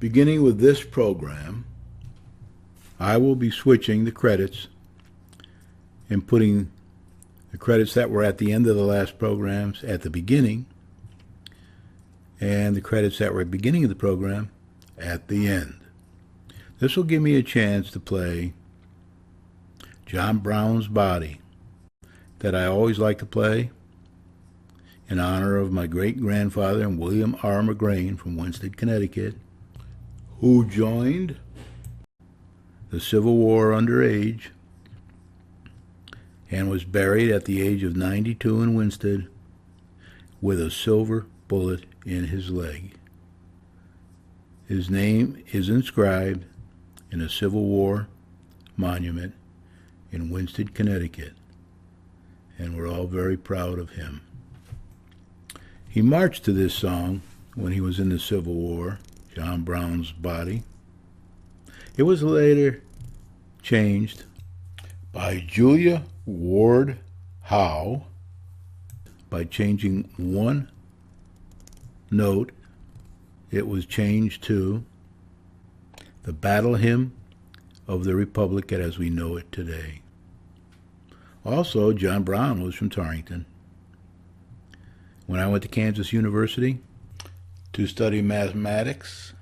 Beginning with this program, I will be switching the credits and putting the credits that were at the end of the last programs at the beginning, and the credits that were at the beginning of the program at the end. This will give me a chance to play John Brown's Body, that I always like to play in honor of my great-grandfather, William R. McGrain from Winsted, Connecticut, who joined the Civil War underage and was buried at the age of 92 in Winsted with a silver bullet in his leg. His name is inscribed in a Civil War monument in Winsted, Connecticut, and we're all very proud of him. He marched to this song when he was in the Civil War, John Brown's Body. It was later changed by Julia Ward Howe by changing one note. It was changed to the Battle Hymn of the Republic as we know it today. Also, John Brown was from Torrington. When I went to Kansas University to study mathematics,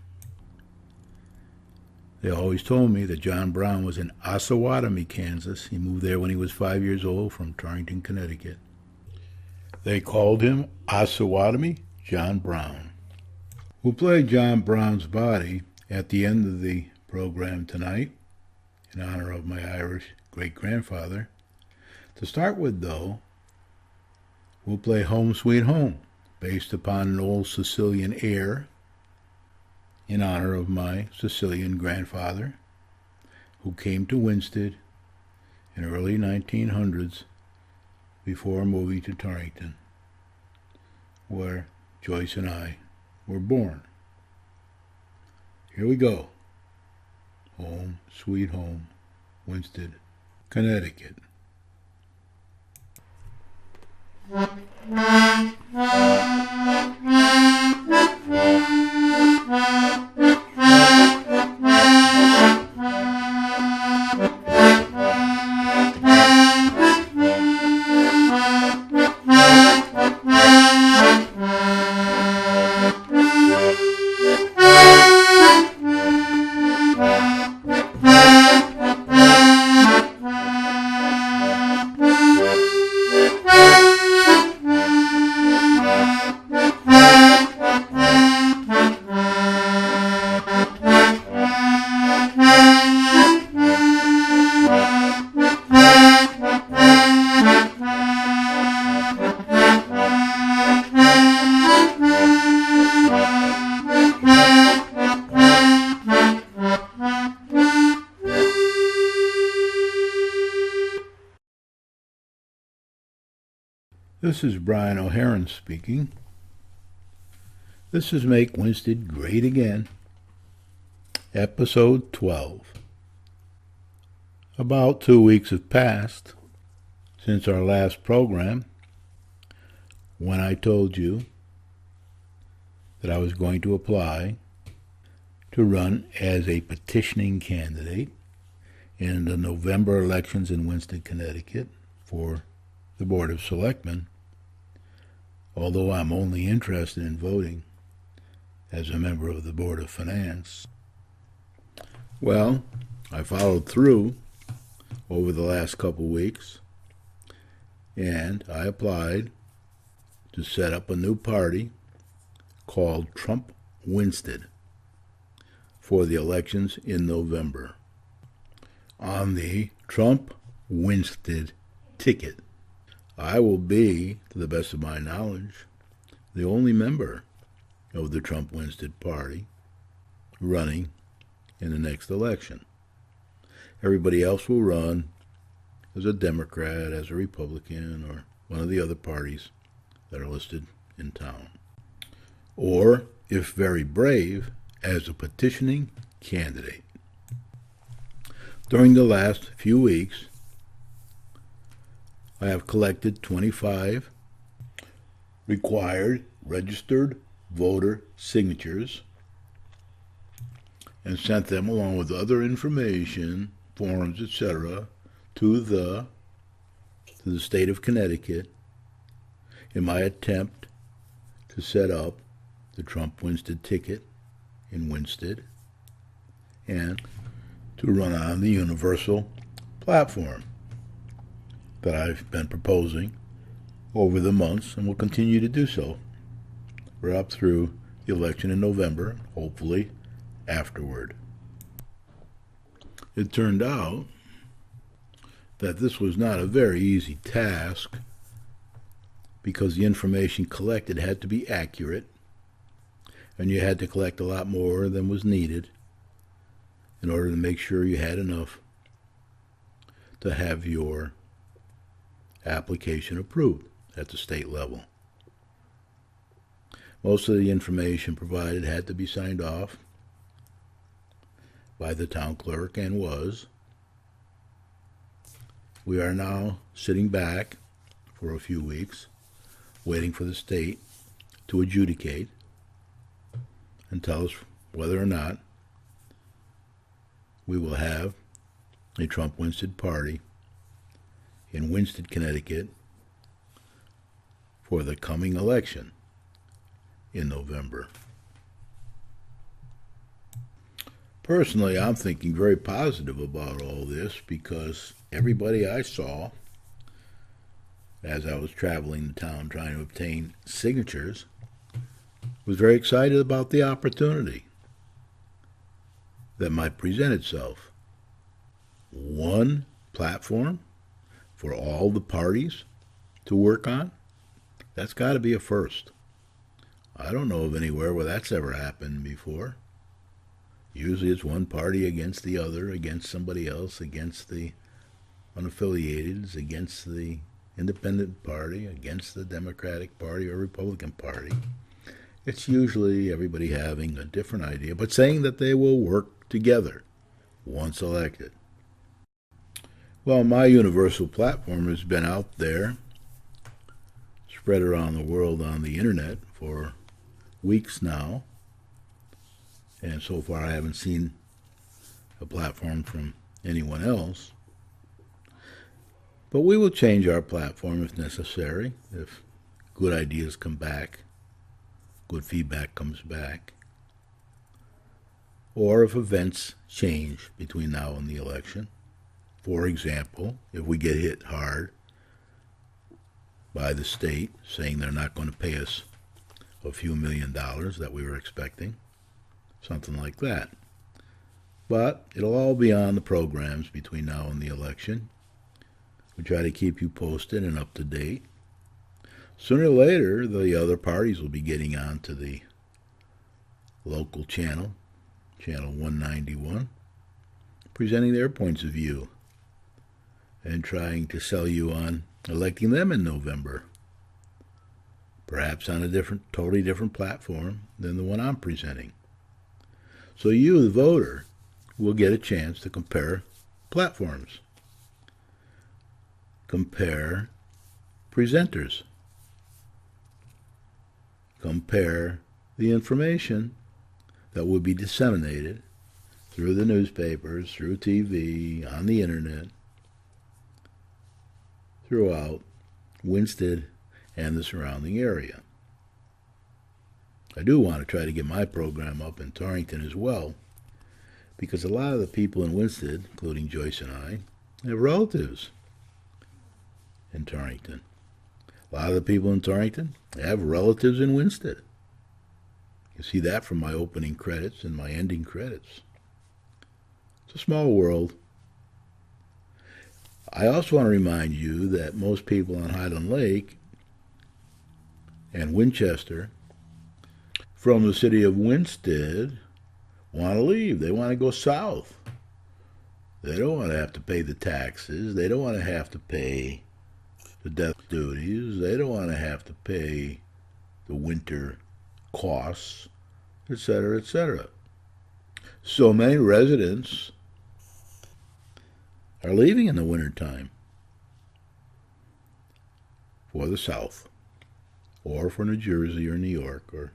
they always told me that John Brown was in Osawatomie, Kansas. He moved there when he was 5 years old from Torrington, Connecticut. They called him Osawatomie John Brown. We'll play John Brown's Body at the end of the program tonight in honor of my Irish great-grandfather. To start with, though, we'll play Home Sweet Home, based upon an old Sicilian air in honor of my Sicilian grandfather, who came to Winsted in early 1900s before moving to Torrington, where Joyce and I were born. Here we go. Home Sweet Home, Winsted, Connecticut. This is Brian O'Haron speaking. This is Make Winsted Great Again, Episode 12. About 2 weeks have passed since our last program, when I told you that I was going to apply to run as a petitioning candidate in the November elections in Winsted, Connecticut for the Board of Selectmen, although I'm only interested in voting as a member of the Board of Finance. Well, I followed through over the last couple weeks, and I applied to set up a new party called Trump Winsted for the elections in November. On the Trump Winsted ticket, I will be, to the best of my knowledge, the only member of the Trump Winsted party running in the next election. Everybody else will run as a Democrat, as a Republican, or one of the other parties that are listed in town. Or, if very brave, as a petitioning candidate. During the last few weeks, I have collected 25 required registered voter signatures and sent them along with other information, forms, etc., to the state of Connecticut in my attempt to set up the Trump Winsted ticket in Winsted and to run on the universal platform that I've been proposing over the months and will continue to do so. We're up through the election in November, hopefully afterward. It turned out that this was not a very easy task because the information collected had to be accurate, and you had to collect a lot more than was needed in order to make sure you had enough to have your application approved at the state level. Most of the information provided had to be signed off by the town clerk and was. We are now sitting back for a few weeks, waiting for the state to adjudicate and tell us whether or not we will have a Trump Winsted party in Winsted, Connecticut for the coming election in November. Personally, I'm thinking very positive about all this because everybody I saw as I was traveling the town trying to obtain signatures was very excited about the opportunity that might present itself. One platform for all the parties to work on, that's got to be a first. I don't know of anywhere where that's ever happened before. Usually it's one party against the other, against somebody else, against the unaffiliated, against the independent party, against the Democratic Party or Republican Party. It's usually everybody having a different idea, but saying that they will work together once elected. Well, my universal platform has been out there, spread around the world on the internet for weeks now, and so far I haven't seen a platform from anyone else. But we will change our platform if necessary, if good ideas come back, good feedback comes back, or if events change between now and the election. For example, if we get hit hard by the state saying they're not going to pay us a few $1 million that we were expecting, something like that. But it'll all be on the programs between now and the election. We try to keep you posted and up to date. Sooner or later, the other parties will be getting on to the local channel, Channel 191, presenting their points of view and trying to sell you on electing them in November, perhaps on a totally different platform than the one I'm presenting. So you, the voter, will get a chance to compare platforms, compare presenters, compare the information that will be disseminated through the newspapers, through TV, on the internet, throughout Winsted and the surrounding area. I do want to try to get my program up in Torrington as well, because a lot of the people in Winsted, including Joyce and I, have relatives in Torrington. A lot of the people in Torrington have relatives in Winsted. You see that from my opening credits and my ending credits. It's a small world. I also want to remind you that most people on Highland Lake and Winchester from the city of Winsted want to leave. They want to go south. They don't want to have to pay the taxes. They don't want to have to pay the death duties. They don't want to have to pay the winter costs, etc., etc. So many residents are leaving in the wintertime for the South, or for New Jersey or New York or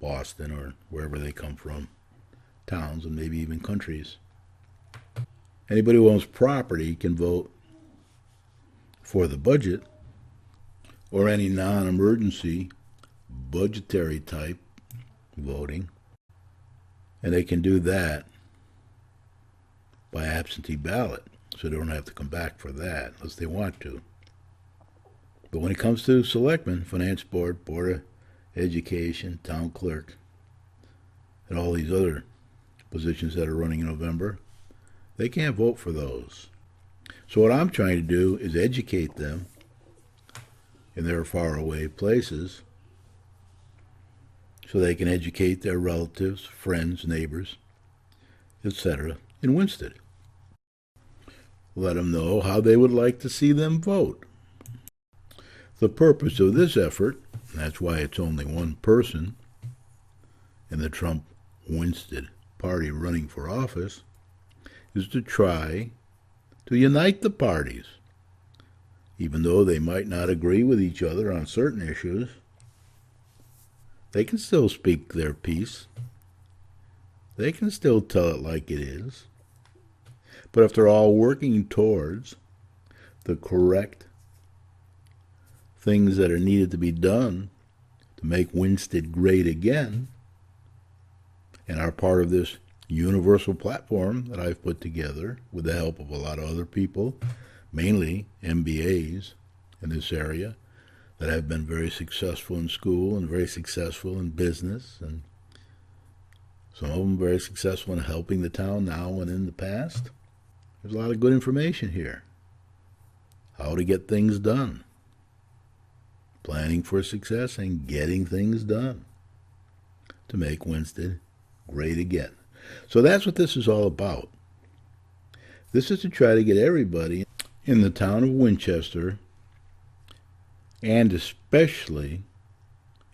Boston or wherever they come from, towns and maybe even countries. Anybody who owns property can vote for the budget or any non-emergency budgetary type voting, and they can do that by absentee ballot, so they don't have to come back for that unless they want to. But when it comes to selectmen, finance board, board of education, town clerk, and all these other positions that are running in November, they can't vote for those. So what I'm trying to do is educate them in their faraway places so they can educate their relatives, friends, neighbors, etc. in Winsted. Let them know how they would like to see them vote. The purpose of this effort, and that's why it's only one person in the Trump-Winsted party running for office, is to try to unite the parties. Even though they might not agree with each other on certain issues, they can still speak their piece. They can still tell it like it is. But if they're all working towards the correct things that are needed to be done to make Winsted great again, and are part of this universal platform that I've put together with the help of a lot of other people, mainly MBAs in this area, that have been very successful in school and very successful in business, and some of them very successful in helping the town now and in the past. There's a lot of good information here. How to get things done. Planning for success and getting things done to make Winsted great again. So that's what this is all about. This is to try to get everybody in the town of Winchester, and especially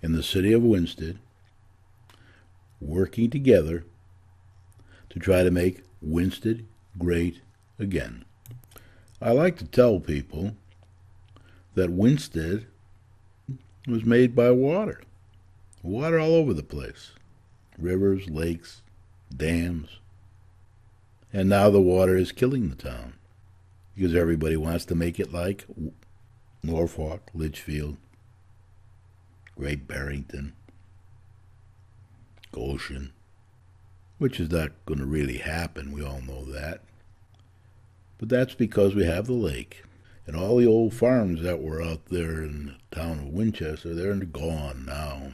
in the city of Winsted, working together to try to make Winsted great again. I like to tell people that Winsted was made by water. Water all over the place. Rivers, lakes, dams. And now the water is killing the town because everybody wants to make it like Norfolk, Litchfield, Great Barrington, Goshen, which is not going to really happen. We all know that. But that's because we have the lake. And all the old farms that were out there in the town of Winchester, they're gone now.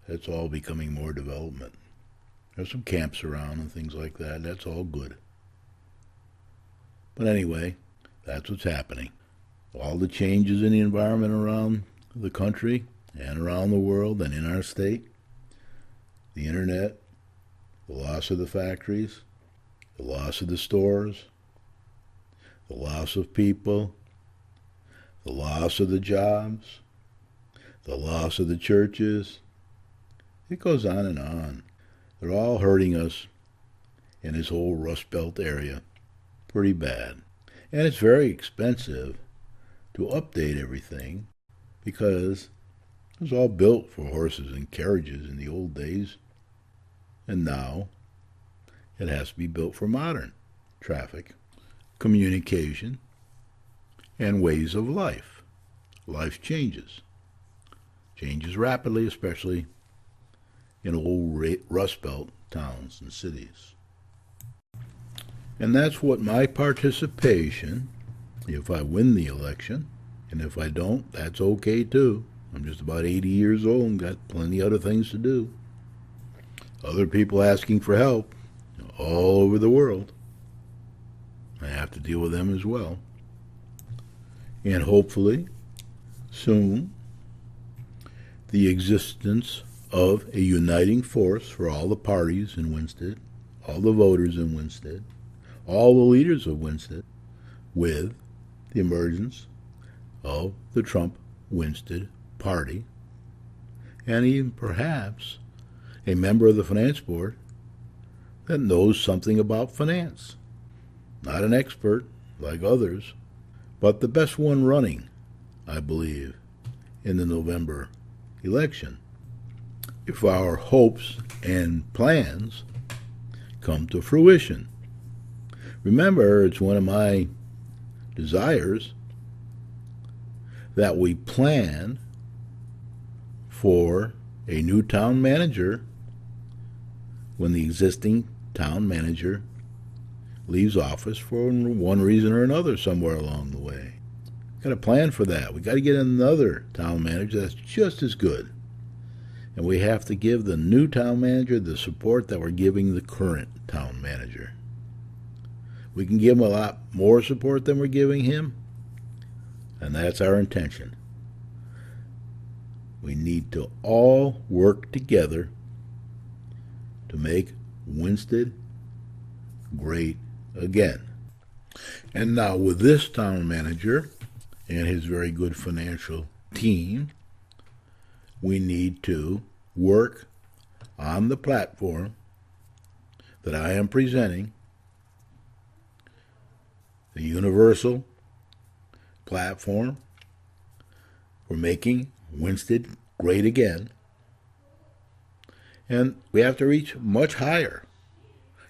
It's all becoming more development. There's some camps around and things like that. That's all good. But anyway, that's what's happening. All the changes in the environment around the country and around the world and in our state, the internet, the loss of the factories, the loss of the stores, the loss of people, the loss of the jobs, the loss of the churches. It goes on and on. They're all hurting us in this whole Rust Belt area pretty bad. And it's very expensive to update everything because it was all built for horses and carriages in the old days. And now it has to be built for modern traffic, communication, and ways of life. Life changes rapidly, especially in old Rust Belt towns and cities. And that's what my participation, if I win the election, and if I don't, that's okay too. I'm just about 80 years old and got plenty other things to do. Other people asking for help all over the world. I have to deal with them as well. And hopefully, soon, the existence of a uniting force for all the parties in Winsted, all the voters in Winsted, all the leaders of Winsted, with the emergence of the Trump-Winsted party, and even perhaps a member of the finance board that knows something about finance. Not an expert like others, but the best one running, I believe, in the November election. If our hopes and plans come to fruition. Remember, it's one of my desires that we plan for a new town manager when the existing town manager leaves office for one reason or another somewhere along the way. Got to plan for that. We got to get another town manager that's just as good. And we have to give the new town manager the support that we're giving the current town manager. We can give him a lot more support than we're giving him, and that's our intention. We need to all work together to make Winsted great again. And now with this town manager and his very good financial team, we need to work on the platform that I am presenting, the universal platform for making Winsted great again. And we have to reach much higher.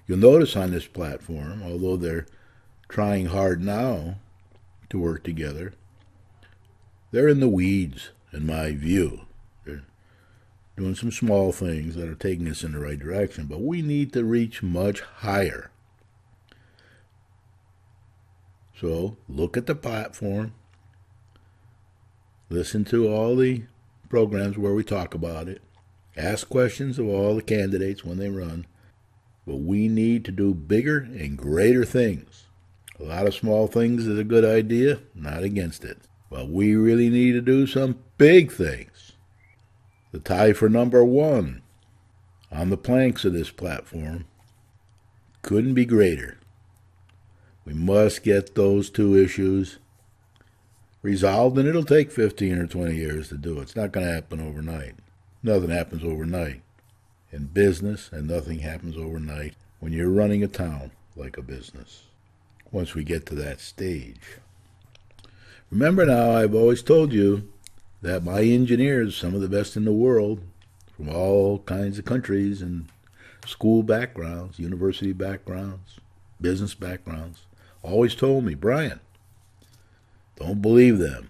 You'll notice on this platform, although they're trying hard now to work together, they're in the weeds, in my view. They're doing some small things that are taking us in the right direction, but we need to reach much higher. So look at the platform, listen to all the programs where we talk about it, ask questions of all the candidates when they run, but we need to do bigger and greater things. A lot of small things is a good idea, not against it, but we really need to do some big things. The tie for number one on the planks of this platform couldn't be greater. We must get those two issues resolved, and it'll take 15 or 20 years to do it. It's not going to happen overnight. Nothing happens overnight in business, and nothing happens overnight when you're running a town like a business. Once we get to that stage. Remember now, I've always told you that my engineers, some of the best in the world, from all kinds of countries and school backgrounds, university backgrounds, business backgrounds, always told me, Brian, don't believe them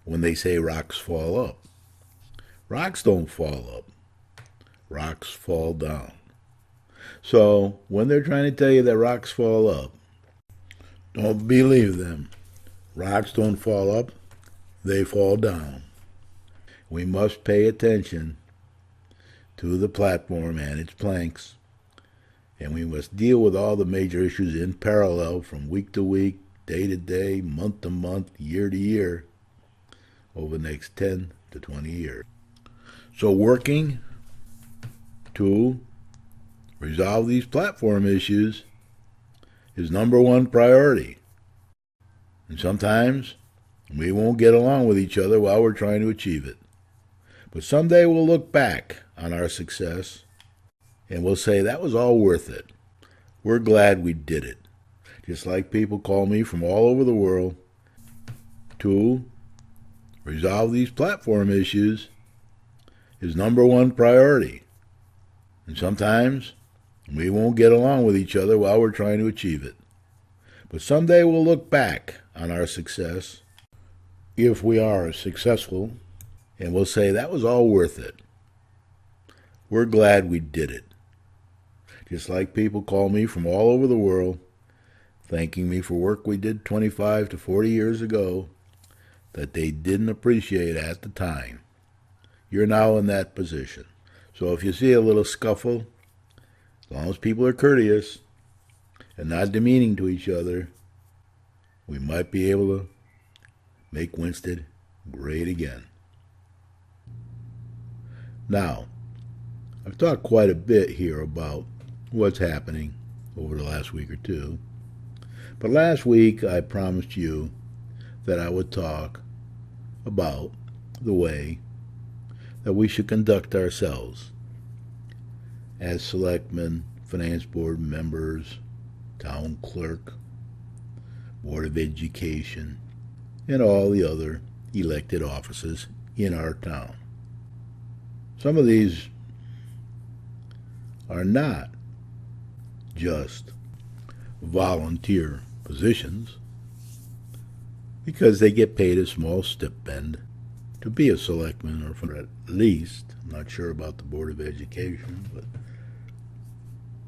when they say rocks fall up. Rocks don't fall up. Rocks fall down. So when they're trying to tell you that rocks fall up, don't believe them. Rocks don't fall up, they fall down. We must pay attention to the platform and its planks, and we must deal with all the major issues in parallel from week to week, day to day, month to month, year to year, over the next 10 to 20 years. So working to resolve these platform issues is number one priority. And sometimes we won't get along with each other while we're trying to achieve it. But someday we'll look back on our success and we'll say that was all worth it. We're glad we did it. Just like people call me from all over the world to resolve these platform issues is number one priority. And sometimes we won't get along with each other while we're trying to achieve it. But someday we'll look back on our success, if we are successful, and we'll say that was all worth it. We're glad we did it. Just like people call me from all over the world, thanking me for work we did 25 to 40 years ago that they didn't appreciate at the time. You're now in that position. So if you see a little scuffle, as long as people are courteous and not demeaning to each other, we might be able to make Winsted great again. Now, I've talked quite a bit here about what's happening over the last week or two. But last week I promised you that I would talk about the way that we should conduct ourselves as selectmen, finance board members, town clerk, board of education, and all the other elected offices in our town. Some of these are not just volunteer positions because they get paid a small stipend to be a selectman, or for at least, I'm not sure about the Board of Education, but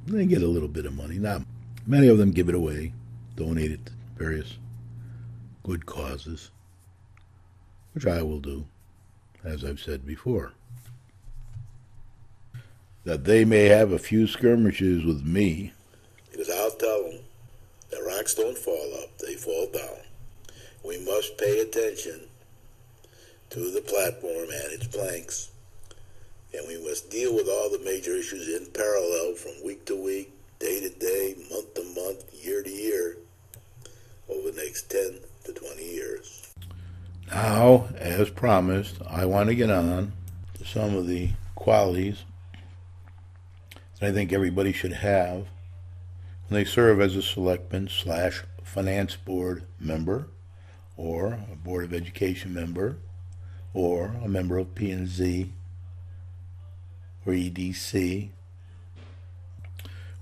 they get a little bit of money. Not many of them give it away, donate it to various good causes, which I will do, as I've said before. That they may have a few skirmishes with me, because I'll tell them that rocks don't fall up, they fall down. We must pay attention to the platform and its planks, and we must deal with all the major issues in parallel from week to week, day to day, month to month, year to year, over the next 10 to 20 years. Now, as promised, I want to get on to some of the qualities that I think everybody should have when they serve as a selectman/finance board member, or a Board of Education member, or a member of P&Z, or EDC,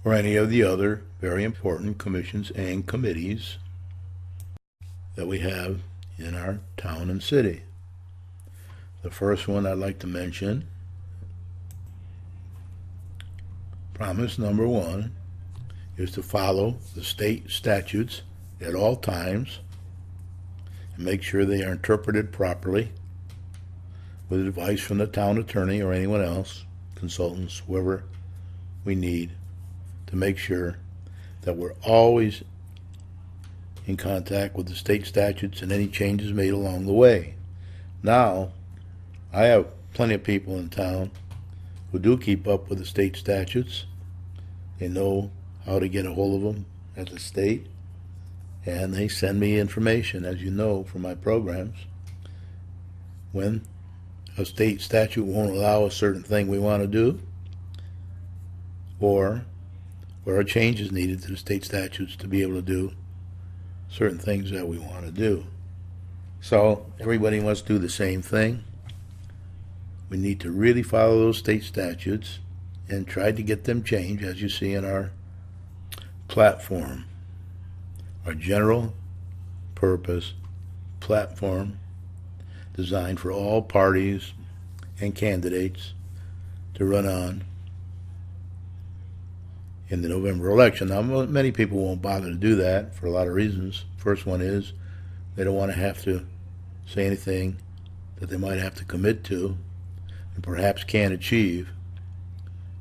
or any of the other very important commissions and committees that we have in our town and city. The first one I'd like to mention, promise number one, is to follow the state statutes at all times and make sure they are interpreted properly with advice from the town attorney or anyone else, consultants, whoever we need, to make sure that we're always in contact with the state statutes and any changes made along the way. Now, I have plenty of people in town who do keep up with the state statutes. They know how to get a hold of them at the state, and they send me information, as you know, from my programs. When a state statute won't allow a certain thing we want to do, or where a change is needed to the state statutes to be able to do certain things that we want to do. So everybody must do the same thing. We need to really follow those state statutes and try to get them changed, as you see in our platform, our general purpose platform designed for all parties and candidates to run on in the November election. Now, many people won't bother to do that for a lot of reasons. First one is they don't want to have to say anything that they might have to commit to and perhaps can't achieve.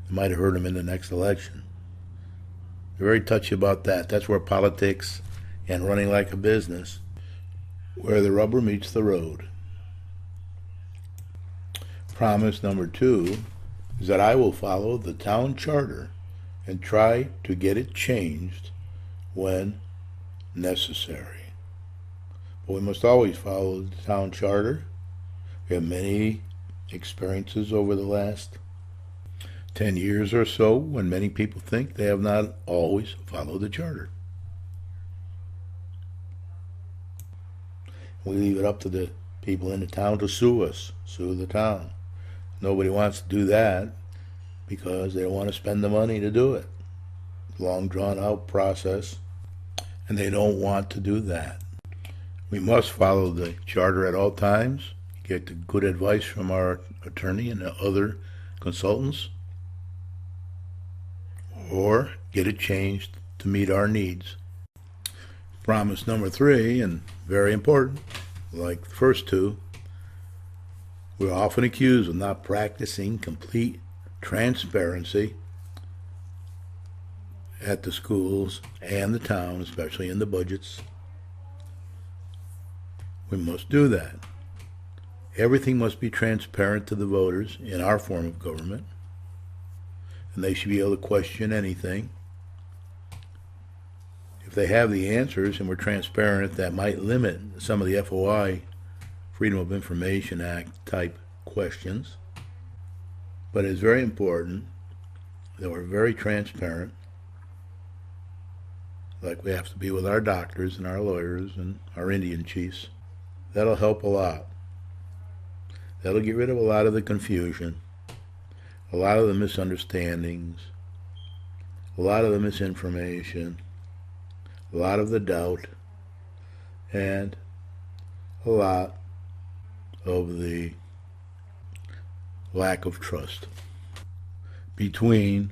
It might hurt them in the next election. They're very touchy about that. That's where politics and running like a business, where the rubber meets the road. Promise number two is that I will follow the town charter and try to get it changed when necessary. But we must always follow the town charter. We have many experiences over the last 10 years or so when many people think they have not always followed the charter. We leave it up to the people in the town to sue us, sue the town. Nobody wants to do that because they don't want to spend the money to do it. Long drawn out process, and they don't want to do that. We must follow the charter at all times, get the good advice from our attorney and the other consultants, or get it changed to meet our needs. Promise number three, and very important, like the first two, we're often accused of not practicing complete transparency at the schools and the town, especially in the budgets. We must do that. Everything must be transparent to the voters in our form of government, and they should be able to question anything. If they have the answers and we're transparent, that might limit some of the FOI, Freedom of Information Act type questions. But it's very important that we're very transparent, like we have to be with our doctors and our lawyers and our Indian chiefs. That'll help a lot. That'll get rid of a lot of the confusion, a lot of the misunderstandings, a lot of the misinformation, a lot of the doubt, and a lot of the lack of trust between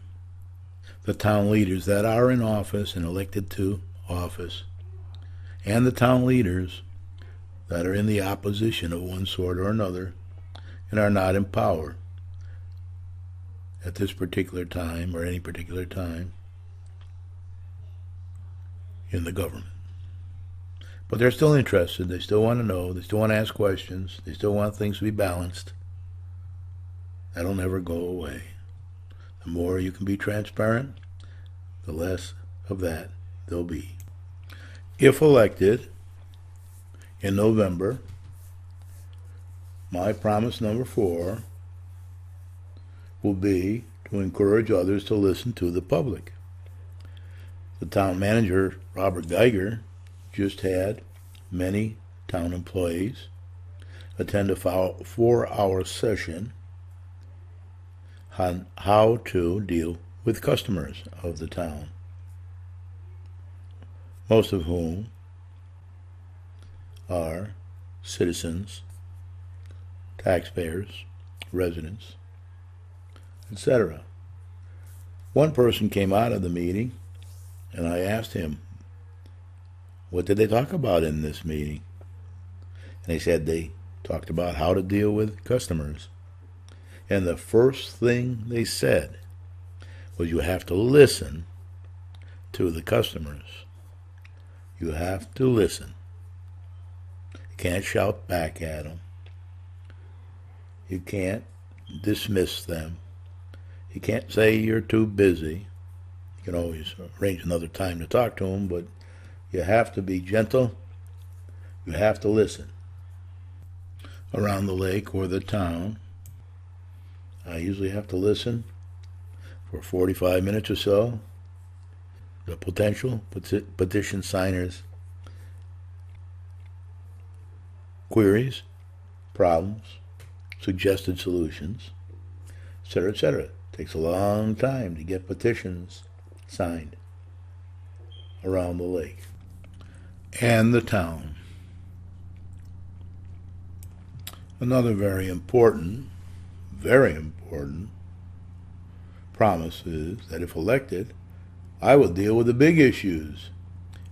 the town leaders that are in office and elected to office and the town leaders that are in the opposition of one sort or another and are not in power at this particular time or any particular time in the government. But they're still interested. They still want to know. They still want to ask questions. They still want things to be balanced. That'll never go away. The more you can be transparent, the less of that there'll be. If elected in November, my promise number 4 will be to encourage others to listen to the public. The town manager, Robert Geiger, just had many town employees attend a 4-hour session on how to deal with customers of the town, most of whom are citizens, taxpayers, residents, etc. One person came out of the meeting, and I asked him, what did they talk about in this meeting? And he said they talked about how to deal with customers. And the first thing they said was you have to listen to the customers. You have to listen. You can't shout back at them. You can't dismiss them. You can't say you're too busy. You can always arrange another time to talk to them, but you have to be gentle. You have to listen. Around the lake or the town, I usually have to listen for 45 minutes or so. The potential petition signers' queries, problems, suggested solutions, etc., etc. It takes a long time to get petitions signed around the lake and the town. Another very important promise is that if elected, I will deal with the big issues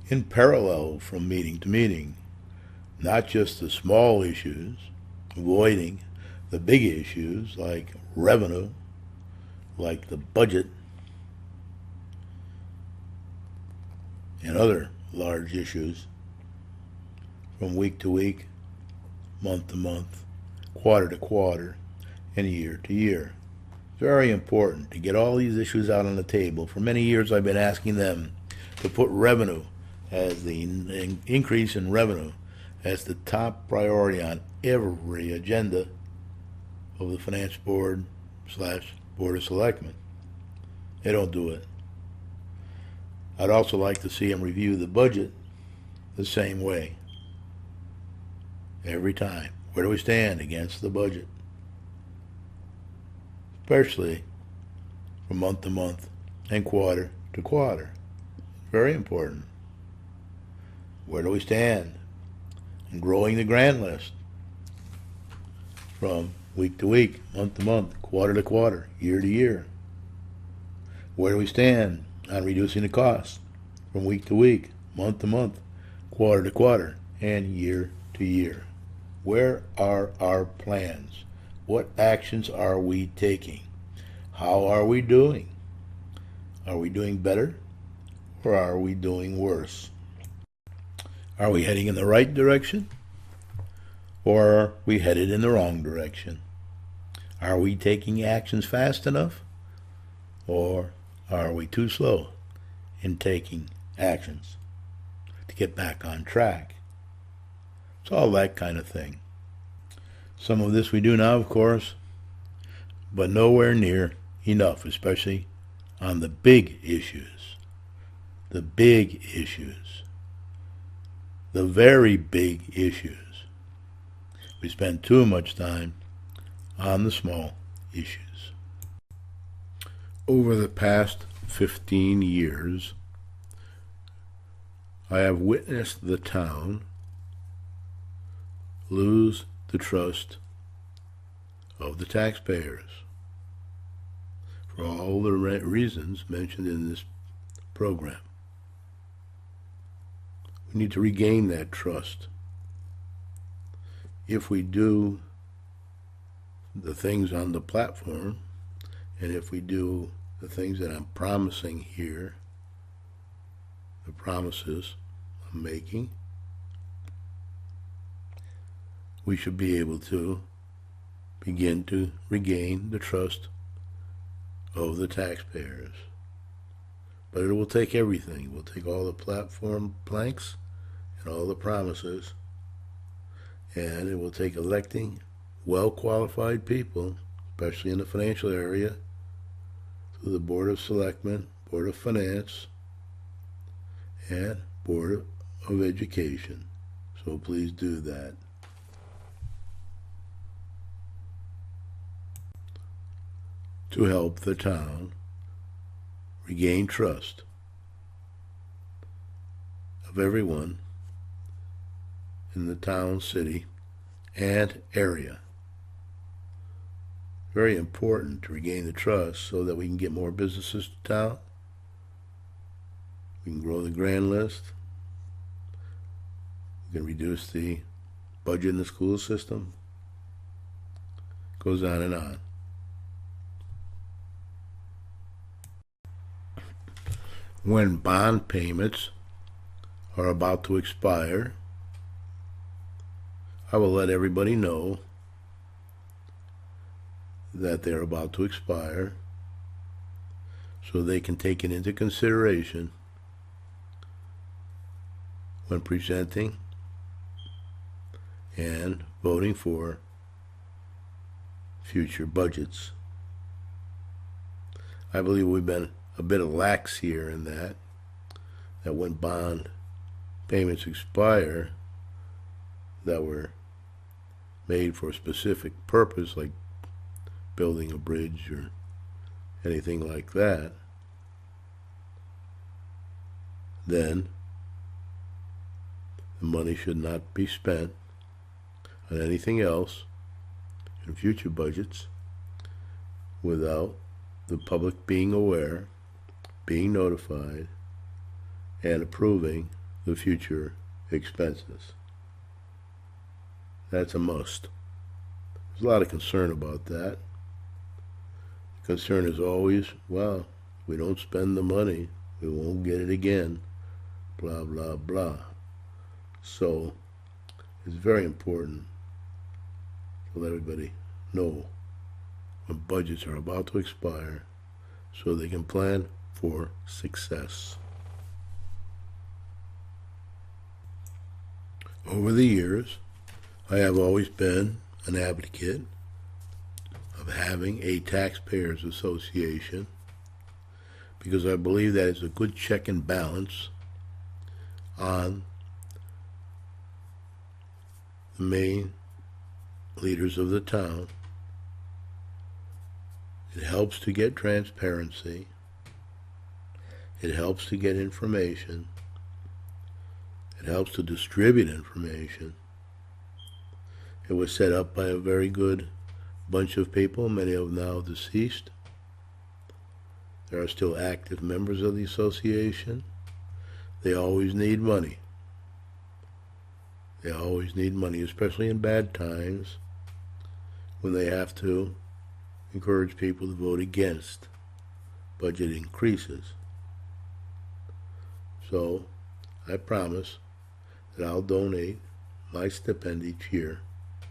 in parallel from meeting to meeting, not just the small issues, avoiding the big issues like revenue, like the budget, and other large issues from week to week, month to month, quarter to quarter, and year to year. It's very important to get all these issues out on the table. For many years I've been asking them to put revenue as the increase in revenue as the top priority on every agenda of the Finance Board / Board of Selectmen. They don't do it. I'd also like to see them review the budget the same way. Every time. Where do we stand against the budget? Especially from month to month and quarter to quarter. Very important. Where do we stand in growing the grant list from week to week, month to month, quarter to quarter, year to year? Where do we stand on reducing the costs from week to week, month to month, quarter to quarter, and year to year? Where are our plans? What actions are we taking? How are we doing? Are we doing better or are we doing worse? Are we heading in the right direction or are we headed in the wrong direction? Are we taking actions fast enough or are we too slow in taking actions to get back on track? It's all that kind of thing. Some of this we do now, of course, but nowhere near enough, especially on the big issues. The big issues. The very big issues. We spend too much time on the small issues. Over the past 15 years, I have witnessed the town lose the trust of the taxpayers for all the reasons mentioned in this program. We need to regain that trust. If we do the things on the platform, and if we do the things that I'm promising here, the promises I'm making, we should be able to begin to regain the trust of the taxpayers. But it will take everything. It will take all the platform planks and all the promises, and it will take electing well-qualified people, especially in the financial area, to the Board of Selectmen, Board of Finance, and Board of Education. So please do that. To help the town regain trust of everyone in the town, city, and area. Very important to regain the trust so that we can get more businesses to town. We can grow the grand list. We can reduce the budget in the school system. Goes on and on. When bond payments are about to expire, I will let everybody know that they're about to expire so they can take it into consideration when presenting and voting for future budgets. I believe we've been a bit lax here in that when bond payments expire that were made for a specific purpose, like building a bridge or anything like that, then the money should not be spent on anything else in future budgets without the public being aware, being notified, and approving the future expenses. That's a must. There's a lot of concern about that. The concern is always, well, if we don't spend the money, we won't get it again, blah, blah, blah. So it's very important to let everybody know when budgets are about to expire so they can plan for success. Over the years, I have always been an advocate of having a taxpayers association because I believe that is a good check and balance on the main leaders of the town. It helps to get transparency. It helps to get information. It helps to distribute information. It was set up by a very good bunch of people, many of them now deceased. There are still active members of the association. They always need money. They always need money, especially in bad times when they have to encourage people to vote against budget increases. So I promise that I'll donate my stipend each year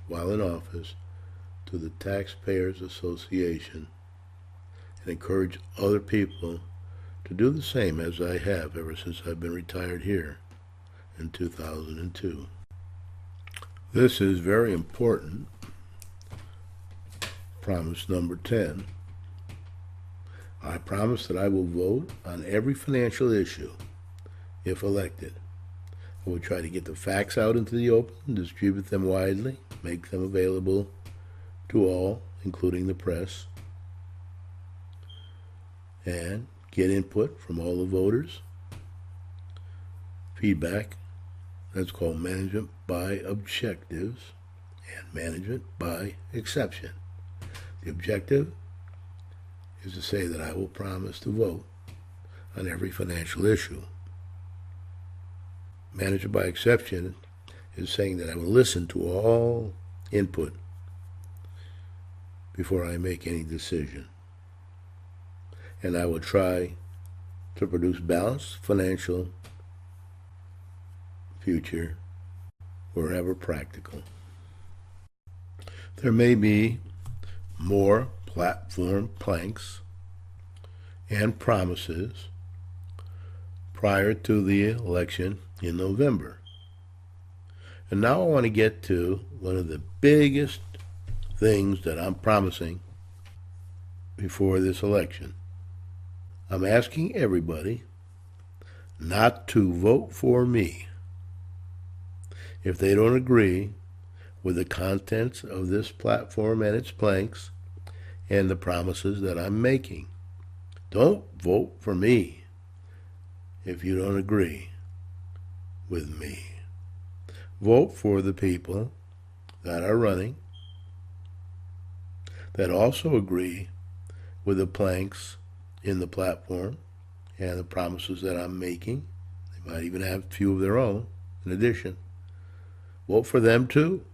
while in office to the Taxpayers Association and encourage other people to do the same as I have ever since I've been retired here in 2002. This is very important. Promise number 10. I promise that I will vote on every financial issue if elected. I will try to get the facts out into the open, distribute them widely, make them available to all, including the press, and get input from all the voters, feedback. That's called management by objectives and management by exception. The objective is to say that I will promise to vote on every financial issue. Management by exception is saying that I will listen to all input before I make any decision. And I will try to produce balanced financial future wherever practical. There may be more platform planks and promises prior to the election in November. And now I want to get to one of the biggest things that I'm promising before this election. I'm asking everybody not to vote for me if they don't agree with the contents of this platform and its planks and the promises that I'm making. Don't vote for me if you don't agree with me. Vote for the people that are running that also agree with the planks in the platform and the promises that I'm making. They might even have a few of their own in addition. Vote for them too.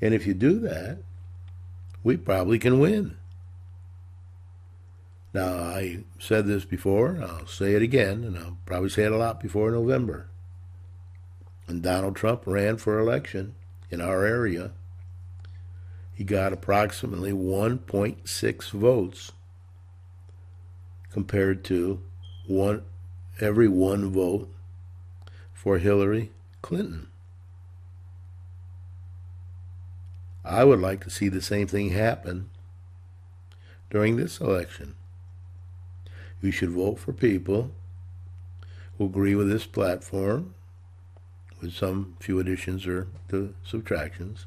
And if you do that, we probably can win. Now, I said this before, I'll say it again, and I'll probably say it a lot before November. When Donald Trump ran for election in our area, he got approximately 1.6 votes compared to every one vote for Hillary Clinton. I would like to see the same thing happen during this election. You should vote for people who agree with this platform, with some few additions or subtractions,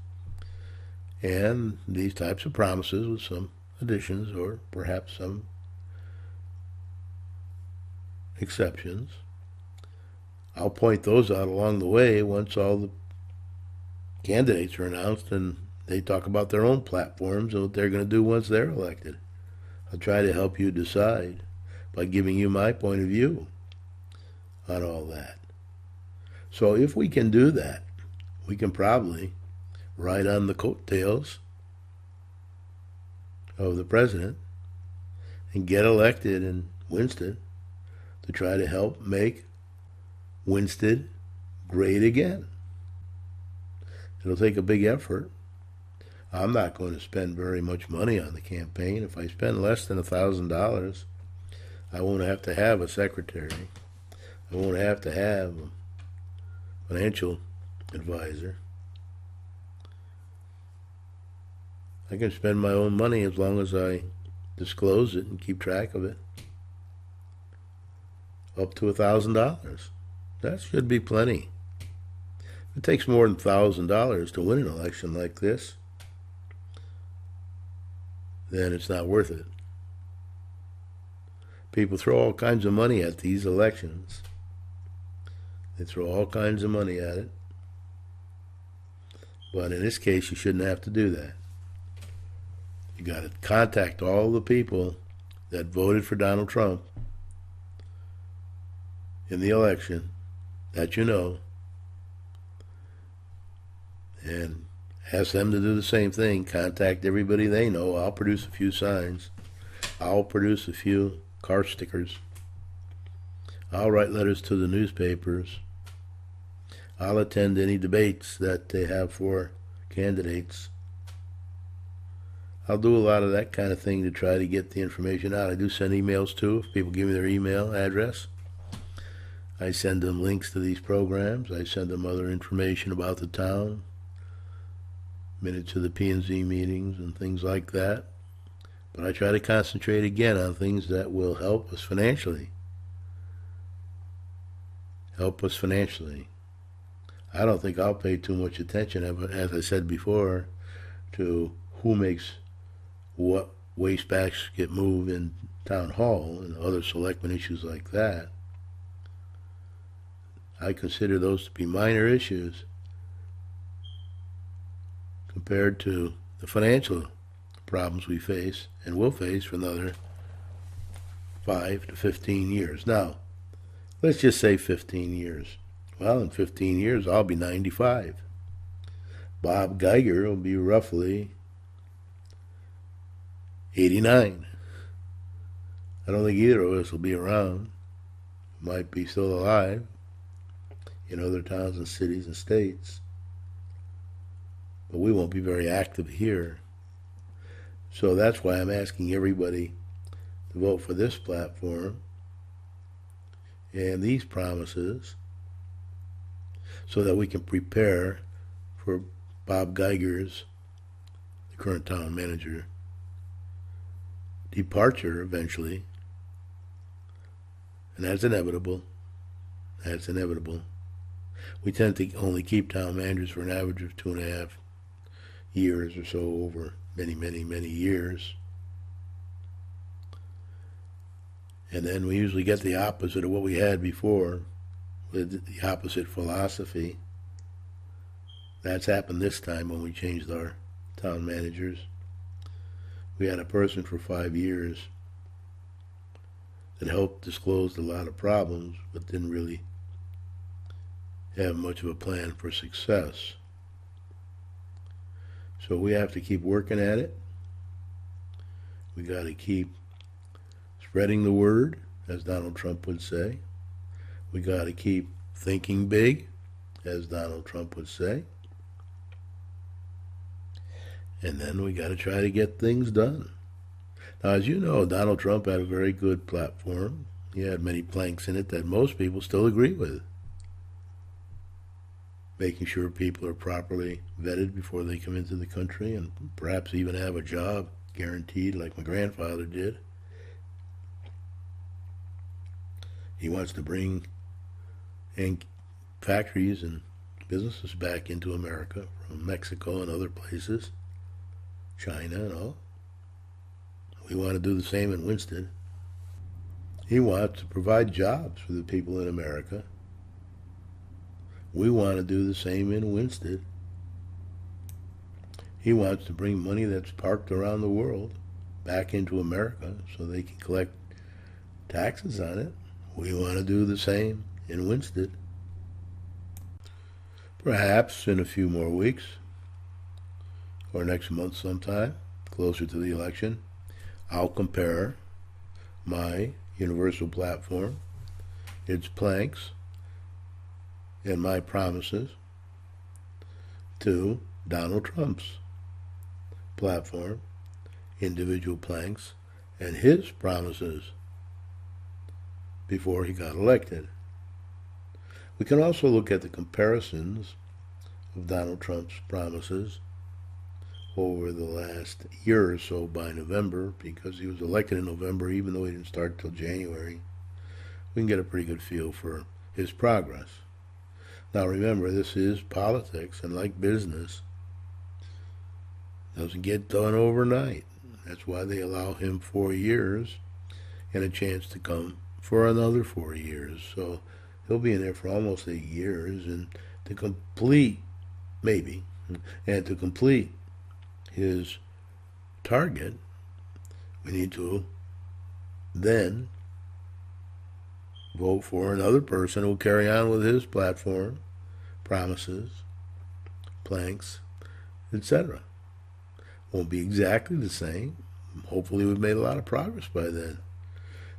and these types of promises with some additions or perhaps some exceptions. I'll point those out along the way once all the candidates are announced and they talk about their own platforms and what they're going to do once they're elected. I'll try to help you decide by giving you my point of view on all that. So if we can do that, we can probably ride on the coattails of the president and get elected in Winsted to try to help make Winsted great again. It'll take a big effort. I'm not going to spend very much money on the campaign. If I spend less than $1,000, I won't have to have a secretary. I won't have to have a financial advisor. I can spend my own money as long as I disclose it and keep track of it. Up to $1,000. That should be plenty. If it takes more than $1,000 to win an election like this, then it's not worth it. People throw all kinds of money at these elections. They throw all kinds of money at it. But in this case, you shouldn't have to do that. You got to contact all the people that voted for Donald Trump in the election that you know, and ask them to do the same thing. Contact everybody they know. I'll produce a few signs. I'll produce a few car stickers. I'll write letters to the newspapers. I'll attend any debates that they have for candidates. I'll do a lot of that kind of thing to try to get the information out. I do send emails too. If people give me their email address, I send them links to these programs. I send them other information about the town, minutes of the P&Z meetings and things like that. But I try to concentrate again on things that will help us financially. Help us financially. I don't think I'll pay too much attention, as I said before, to who makes what waste bags get moved in town hall and other selectmen issues like that. I consider those to be minor issues compared to the financial problems we face and will face for another 5 to 15 years. Now, let's just say 15 years. Well, in 15 years, I'll be 95. Bob Geiger will be roughly 89. I don't think either of us will be around. Might be still alive in other towns and cities and states. But we won't be very active here. So that's why I'm asking everybody to vote for this platform and these promises so that we can prepare for Bob Geiger's, the current town manager, departure eventually. And that's inevitable. That's inevitable. We tend to only keep town managers for an average of 2.5 years or so over many, many, many years. And then we usually get the opposite of what we had before, with the opposite philosophy. That's happened this time when we changed our town managers. We had a person for 5 years that helped disclose a lot of problems, but didn't really have much of a plan for success. So we have to keep working at it. We got to keep spreading the word, as Donald Trump would say. We got to keep thinking big, as Donald Trump would say. And then we got to try to get things done. Now, as you know, Donald Trump had a very good platform. He had many planks in it that most people still agree with. Making sure people are properly vetted before they come into the country and perhaps even have a job guaranteed like my grandfather did. He wants to bring factories and businesses back into America from Mexico and other places, China and all. We want to do the same in Winsted. He wants to provide jobs for the people in America. We want to do the same in Winsted. He wants to bring money that's parked around the world back into America so they can collect taxes on it. We want to do the same in Winsted. Perhaps in a few more weeks or next month sometime, closer to the election, I'll compare my universal platform, its planks, and my promises to Donald Trump's platform, individual planks, and his promises before he got elected. We can also look at the comparisons of Donald Trump's promises over the last year or so by November, because he was elected in November even though he didn't start till January. We can get a pretty good feel for his progress. Now remember, this is politics, and like business, it doesn't get done overnight. That's why they allow him 4 years and a chance to come for another 4 years. So he'll be in there for almost 8 years, and to complete, maybe, and to complete his target, we need to then vote for another person who will carry on with his platform, promises, planks, etc. Won't be exactly the same. Hopefully we've made a lot of progress by then.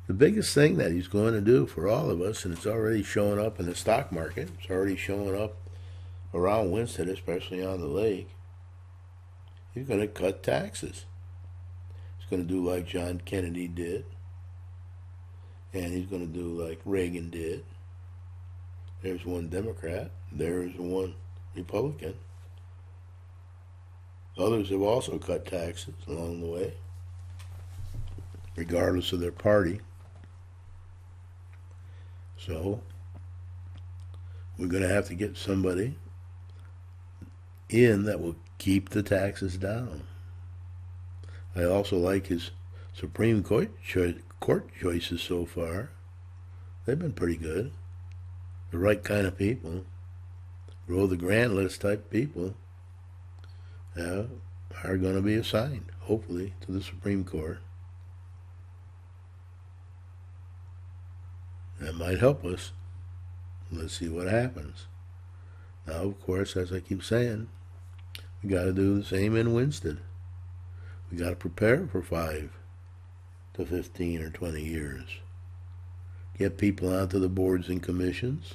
The biggest thing that he's going to do for all of us, and it's already showing up in the stock market, it's already showing up around Winsted, especially on the lake, he's going to cut taxes. He's going to do like John Kennedy did, and he's going to do like Reagan did. There's one Democrat, there's one Republican. Others have also cut taxes along the way, regardless of their party. So we're going to have to get somebody in that will keep the taxes down. I also like his Supreme Court choices so far. They've been pretty good. The right kind of people. Grow the grand list type people are going to be assigned, hopefully, to the Supreme Court. That might help us. Let's see what happens. Now, of course, as I keep saying, we got to do the same in Winsted. We got to prepare for 5 to 15 or 20 years. Get people onto the boards and commissions.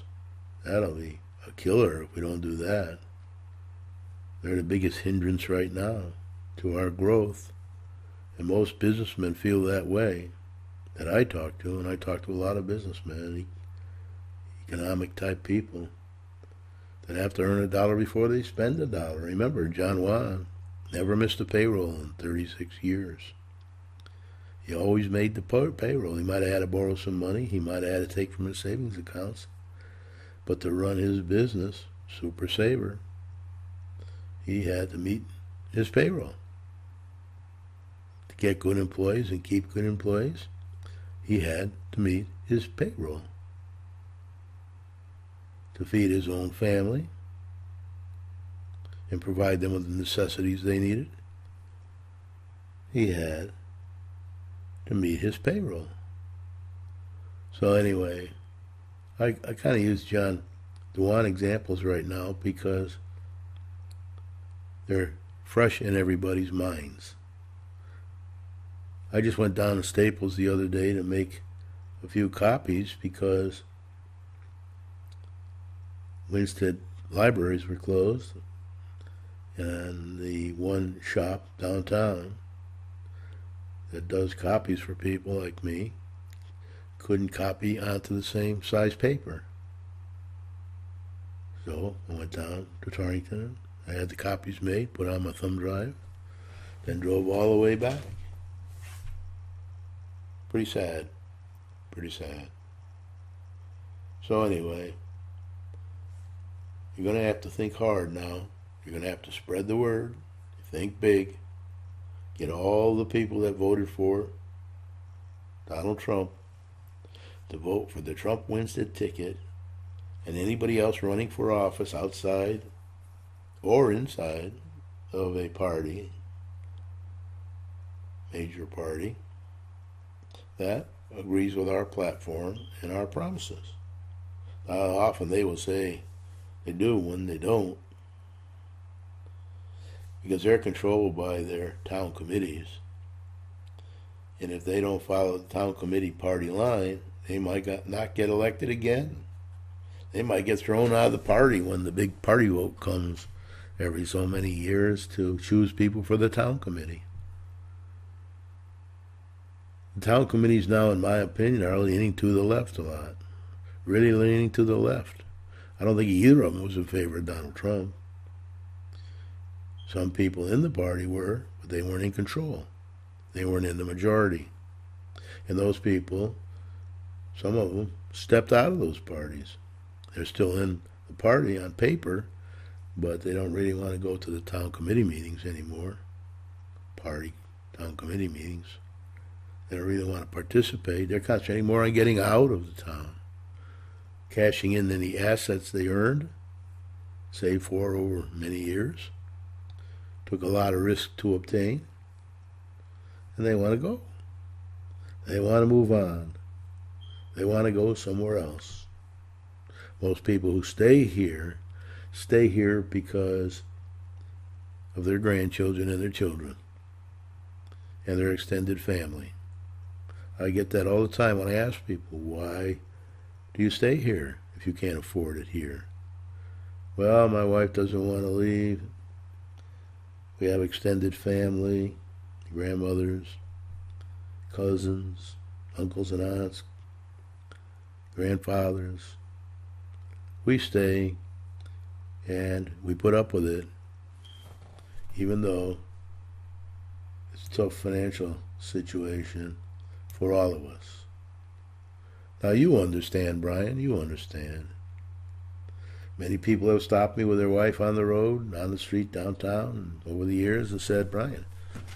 That'll be a killer if we don't do that. They're the biggest hindrance right now to our growth. And most businessmen feel that way that I talk to, and I talk to a lot of businessmen, economic type people, that have to earn $1 before they spend $1. Remember, John Wan never missed a payroll in 36 years. He always made the payroll. He might have had to borrow some money. He might have had to take from his savings accounts. But to run his business, Super Saver, he had to meet his payroll. To get good employees and keep good employees, he had to meet his payroll. To feed his own family and provide them with the necessities they needed, he had to meet his payroll. So anyway, I kind of use John Dewan examples right now because they're fresh in everybody's minds. I just went down to Staples the other day to make a few copies because Winsted libraries were closed, and the one shop downtown that does copies for people like me couldn't copy onto the same size paper. So I went down to Torrington. I had the copies made, put on my thumb drive, then drove all the way back. Pretty sad. Pretty sad. So anyway, you're going to have to think hard now. You're going to have to spread the word. Think big. Get all the people that voted for Donald Trump to vote for the Trump Winsted ticket, and anybody else running for office outside or inside of a party, major party, that agrees with our platform and our promises. Often they will say they do when they don't, because they're controlled by their town committees. And if they don't follow the town committee party line, they might not get elected again. They might get thrown out of the party when the big party vote comes every so many years to choose people for the town committee. The town committees now, in my opinion, are leaning to the left a lot. Really leaning to the left. I don't think either of them was in favor of Donald Trump. Some people in the party were, but they weren't in control. They weren't in the majority. And those people, some of them, stepped out of those parties. They're still in the party on paper, but they don't really want to go to the town committee meetings anymore. Party town committee meetings. They don't really want to participate. They're concentrating more on getting out of the town, cashing in any assets they earned, saved for over many years, took a lot of risk to obtain, and they want to go. They want to move on. They want to go somewhere else. Most people who stay here because of their grandchildren and their children and their extended family. I get that all the time when I ask people, why do you stay here if you can't afford it here? Well, my wife doesn't want to leave. We have extended family, grandmothers, cousins, uncles and aunts, grandfathers. We stay and we put up with it, even though it's a tough financial situation for all of us. Now you understand, Brian, you understand. Many people have stopped me with their wife on the road, on the street downtown, and over the years and said, Brian,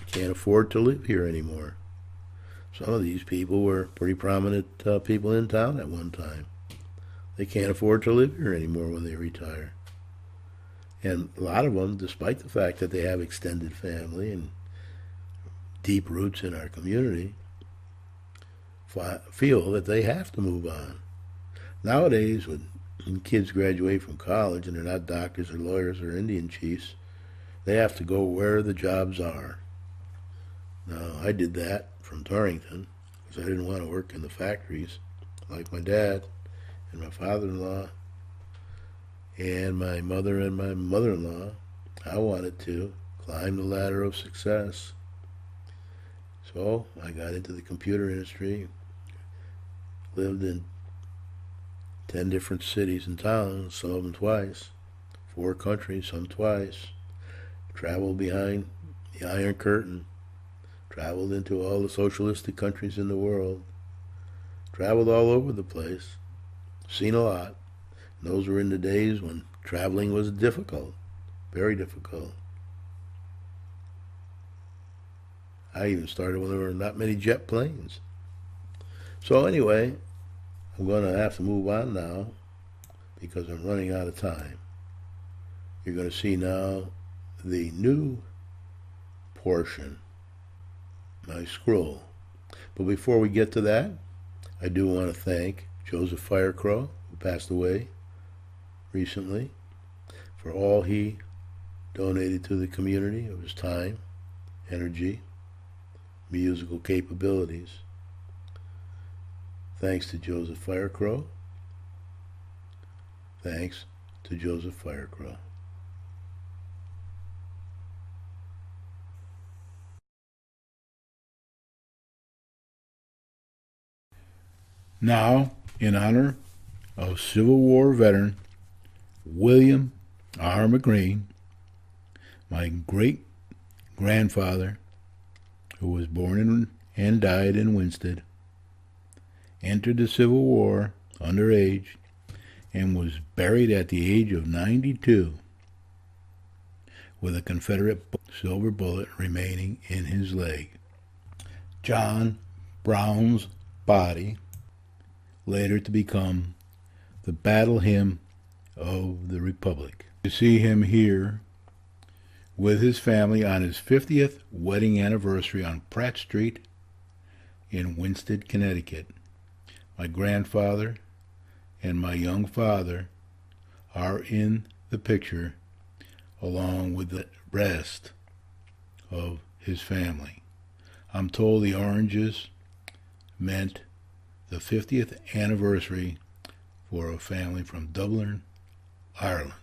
can't afford to live here anymore. Some of these people were pretty prominent people in town at one time. They can't afford to live here anymore when they retire. And a lot of them, despite the fact that they have extended family and deep roots in our community, feel that they have to move on. Nowadays, when kids graduate from college and they're not doctors or lawyers or Indian chiefs, they have to go where the jobs are. Now, I did that from Torrington because I didn't want to work in the factories like my dad and my father-in-law and my mother and my mother-in-law. I wanted to climb the ladder of success. So I got into the computer industry, lived in 10 different cities and towns, some of them twice, 4 countries, some twice, traveled behind the Iron Curtain, traveled into all the socialistic countries in the world, traveled all over the place, seen a lot. And those were in the days when traveling was difficult, very difficult. I even started when there were not many jet planes. So anyway, I'm going to have to move on now because I'm running out of time. You're going to see now the new portion, my scroll. But before we get to that, I do want to thank Joseph Firecrow, who passed away recently, for all he donated to the community of his time, energy, musical capabilities. Thanks to Joseph Firecrow. Thanks to Joseph Firecrow. Now, in honor of Civil War veteran William R. McGreen, my great-grandfather, who was born in and died in Winsted, entered the Civil War underage and was buried at the age of 92 with a Confederate silver bullet remaining in his leg. John Brown's body, later to become the battle hymn of the Republic. To see him here with his family on his 50th wedding anniversary on Pratt Street in Winsted, Connecticut. My grandfather and my young father are in the picture along with the rest of his family. I'm told the oranges meant the 50th anniversary for a family from Dublin, Ireland.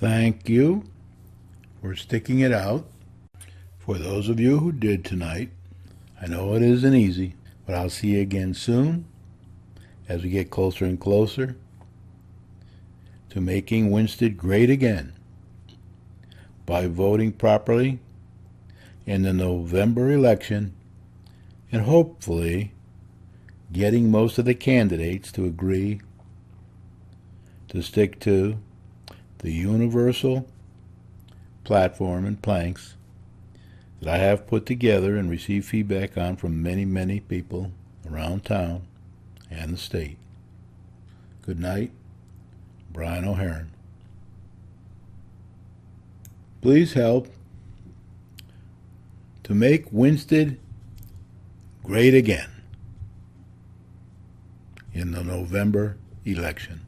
Thank you for sticking it out. For those of you who did tonight, I know it isn't easy, but I'll see you again soon as we get closer and closer to making Winsted great again by voting properly in the November election and hopefully getting most of the candidates to agree to stick to the universal platform and planks that I have put together and received feedback on from many, many people around town and the state. Good night, Brian O'Haron. Please help to make Winsted great again in the November election.